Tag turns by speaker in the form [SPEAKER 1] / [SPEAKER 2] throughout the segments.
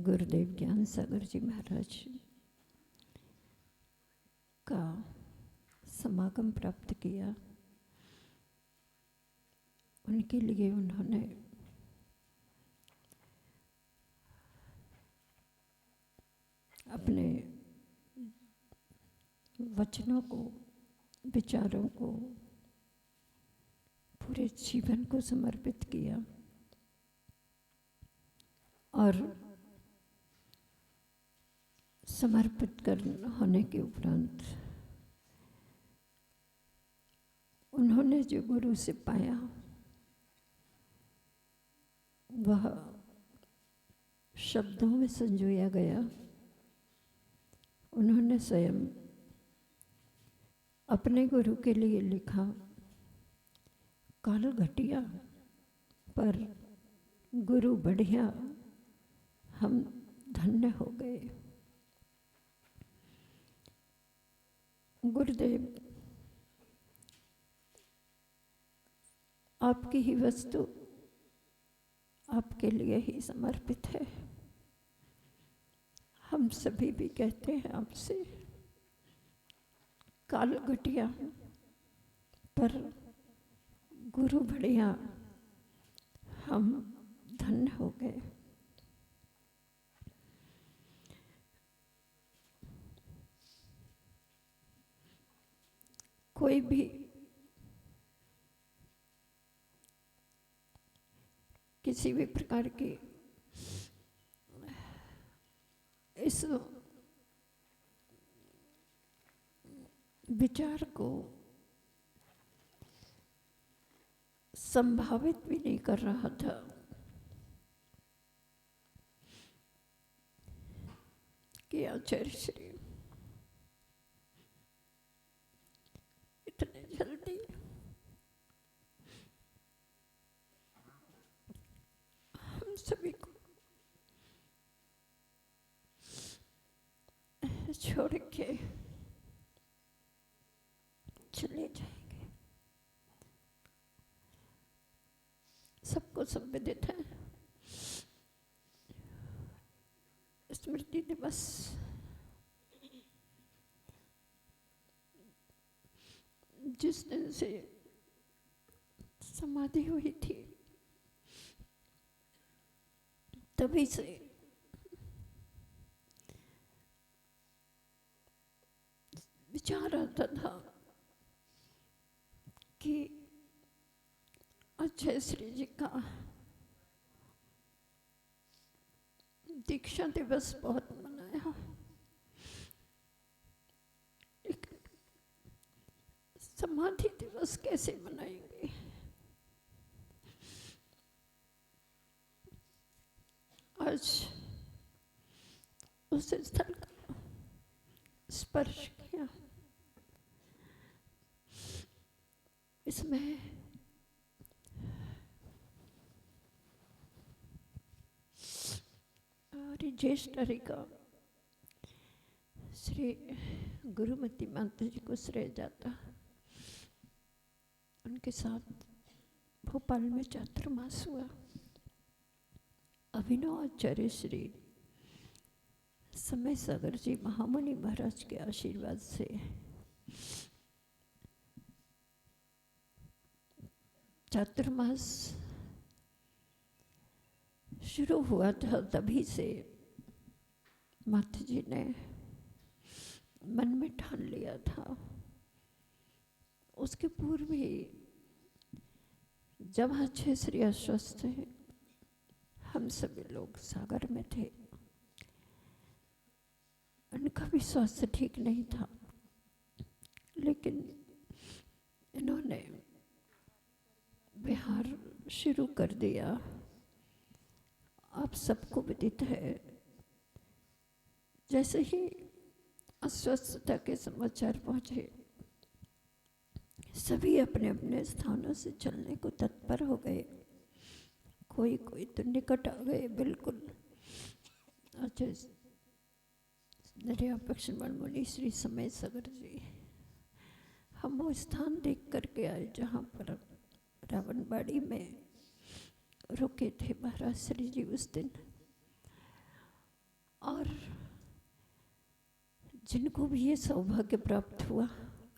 [SPEAKER 1] गुरुदेव ज्ञान सागर जी महाराज का समागम प्राप्त किया। उनके लिए उन्होंने अपने वचनों को, विचारों को, पूरे जीवन को समर्पित किया और समर्पित होने के उपरांत उन्होंने जो गुरु से पाया वह शब्दों में संजोया गया। उन्होंने स्वयं अपने गुरु के लिए लिखा, काल घटिया पर गुरु बढ़िया, हम धन्य हो गए। गुरुदेव आपकी ही वस्तु आपके लिए ही समर्पित है। हम सभी भी कहते हैं आपसे, काल घटिया पर गुरु बढ़िया, हम धन्य हो गए। कोई भी किसी भी प्रकार की इस विचार को संभावित भी नहीं कर रहा था कि आचार्य श्री इतने जल्दी हम सभी को छोड़ के चले जाएंगे। सबको संवेदित है स्मृति दिवस जिस दिन से समाधि हुई थी तभी से विचार आता था कि अक्षय श्री जी का दीक्षा दिवस बहुत मनाया, लेकिन समाधि दिवस कैसे मनाएंगे? आज उस स्थल का स्पर्श किया। इसमें ज्येष्ठ का श्री गुरुमती माता जी को श्रेय जाता। उनके साथ भोपाल में चातुर्मास हुआ। अभिनव आचार्य श्री समय सागर जी महामुनि महाराज के आशीर्वाद से चातुर्मास शुरू हुआ था। तभी से माता जी ने मन में ठान लिया था। उसके पूर्व ही जब अच्छे श्री अस्वस्थ थे, हम सभी लोग सागर में थे। उनका भी स्वास्थ्य ठीक नहीं था, लेकिन इन्होंने विहार शुरू कर दिया। आप सबको विदित है, जैसे ही अस्वस्थता के समाचार पहुंचे, सभी अपने अपने स्थानों से चलने को तत्पर हो गए। कोई कोई तो निकट आ गए बिल्कुल। दरियापक्षमण मुनि श्री समय सागर जी, हम वो स्थान देख करके आए जहाँ पर रावणबाड़ी में रुके थे महाराज श्री जी उस दिन। जिनको भी ये सौभाग्य प्राप्त हुआ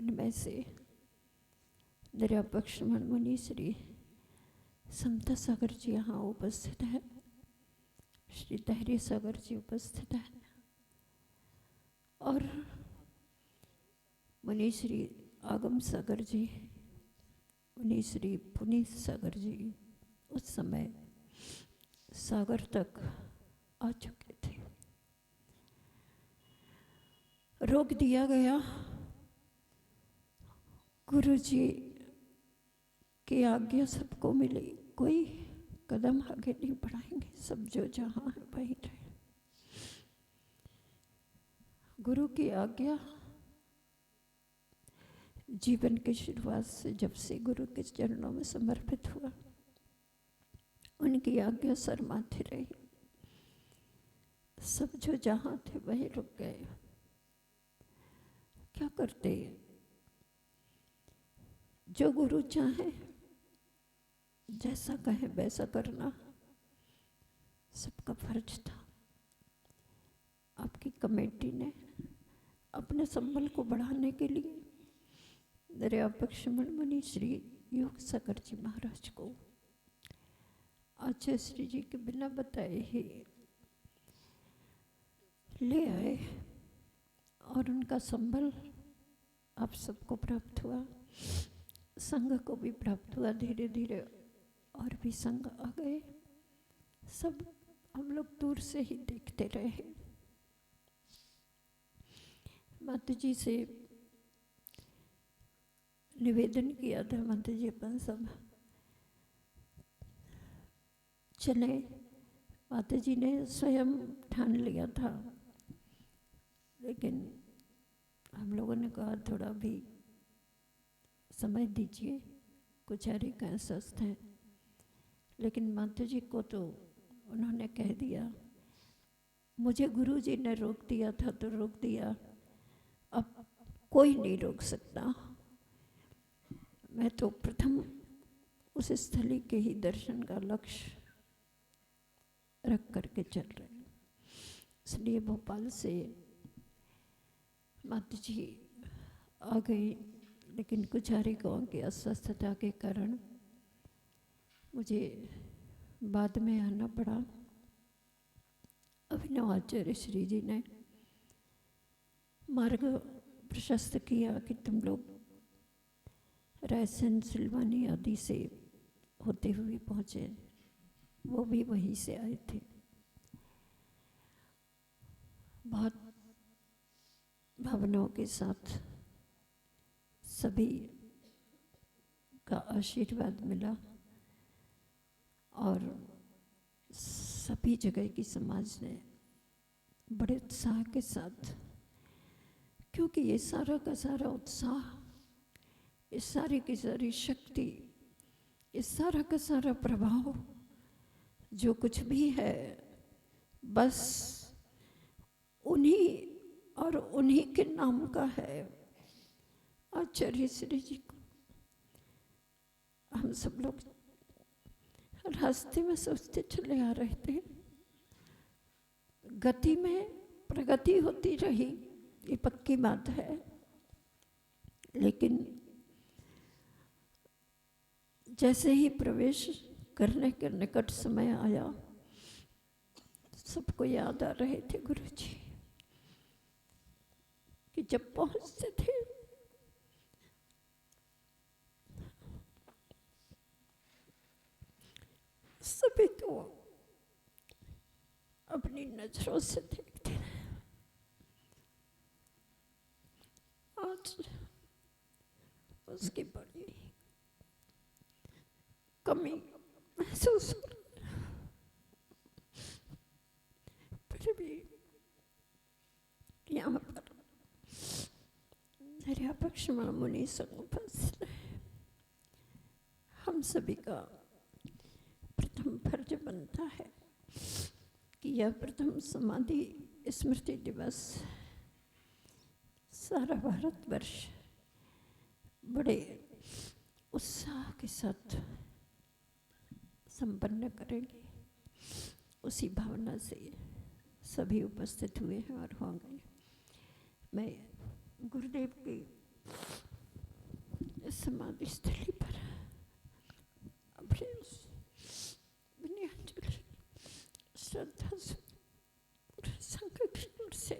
[SPEAKER 1] उनमें से निरापक्ष मुनि श्री समता सागर जी यहाँ उपस्थित है, श्री तहरी सागर जी उपस्थित है और मुनि श्री आगम सागर जी, मुनि श्री पुनीत सागर जी उस समय सागर तक आ चुके थे। रोक दिया गया, गुरु जी की आज्ञा सबको मिली, कोई कदम आगे नहीं बढ़ाएंगे, सब जो जहाँ है वहीं रहे। गुरु की आज्ञा जीवन की शुरुआत से, जब से गुरु के चरणों में समर्पित हुआ, उनकी आज्ञा सर माथे रही। सब जो जहाँ थे वहीं रुक गए। क्या करते? जो गुरु चाहे, जैसा कहे वैसा करना सबका फर्ज था। आपकी कमेटी ने अपने संबल को बढ़ाने के लिए निरापक्ष मुनि श्री योग सागर जी महाराज को आचार्य श्री जी के बिना बताए ही ले आए और उनका संबल आप सबको प्राप्त हुआ, संघ को भी प्राप्त हुआ। धीरे धीरे और भी संघ आ गए, सब हम लोग दूर से ही देखते रहे। माता जी से निवेदन किया था, माता जी अपन सब चले। माता जी ने स्वयं ठान लिया था, लेकिन हम लोगों ने कहा थोड़ा भी समय दीजिए, कुचारी का स्वस्थ है। लेकिन माता जी को तो उन्होंने कह दिया, मुझे गुरु जी ने रोक दिया था तो रोक दिया, अब कोई नहीं रोक सकता। मैं तो प्रथम उस स्थली के ही दर्शन का लक्ष्य रख करके चल रही हूँ। इसलिए भोपाल से माता जी आ गई, लेकिन कुचारी गाँव की अस्वस्थता के कारण मुझे बाद में आना पड़ा। अभिनव आचार्य श्री जी ने मार्ग प्रशस्त किया कि तुम लोग रायसेन सिलवानी आदि से होते हुए पहुँचे, वो भी वहीं से आए थे। बहुत भावनाओं के साथ सभी का आशीर्वाद मिला और सभी जगह की समाज ने बड़े उत्साह के साथ, क्योंकि ये सारा का सारा उत्साह, इस सारी की सारी शक्ति, इस सारा का सारा प्रभाव जो कुछ भी है, बस उन्हीं और उन्हीं के नाम का है, आचार्य श्री जी को। हम सब लोग रास्ते में सोचते चले आ रहे थे, गति में प्रगति होती रही, ये पक्की बात है, लेकिन जैसे ही प्रवेश करने के निकट समय आया, सबको याद आ रहे थे गुरु जी कि जब पहुंचते थे सभी तो अपनी नजरों से देखते रहे। आज उसकी बड़ी कमी महसूस हो रही है, फिर भी यहाँ पर निरापक्ष मुनि संघ उपस्थित है। हम सभी का प्रथम फर्ज बनता है कि यह प्रथम समाधि स्मृति दिवस सारा भारतवर्ष बड़े उत्साह के साथ संपन्न करेंगे। उसी भावना से सभी उपस्थित हुए हैं और होंगे। मैं गुरुदेव की समाधि स्थली पर अपने विनयाचल श्रद्धा से संघ की ओर से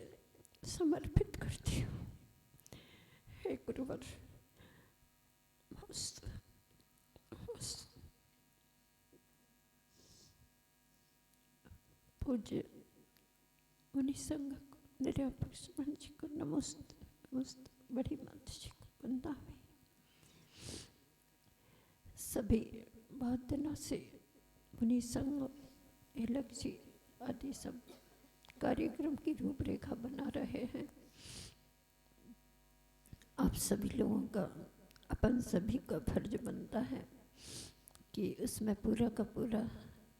[SPEAKER 1] समर्पित करती हूँ। हे गुरुवर, पूज्य मुनि संघ को, निर्यापक सुमन जी को नमस्ते, नमस्ते बड़ी माता जी को वंदना। सभी बहुत दिनों से मुनि संघ, एलक जी आदि सब कार्यक्रम की रूपरेखा बना रहे हैं। आप सभी लोगों का, अपन सभी का फर्ज बनता है कि उसमें पूरा का पूरा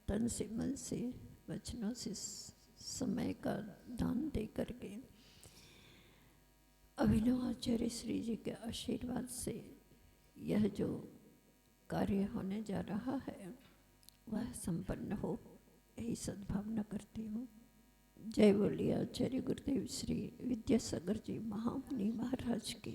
[SPEAKER 1] तन से, मन से, वचनों से, समय का दान दे करके अभिनव आचार्य श्री जी के आशीर्वाद से यह जो कार्य होने जा रहा है वह संपन्न हो, यही सद्भावना करती हूँ। जय बोलिए आचार्य गुरुदेव श्री विद्यासागर जी महामुनि महाराज की।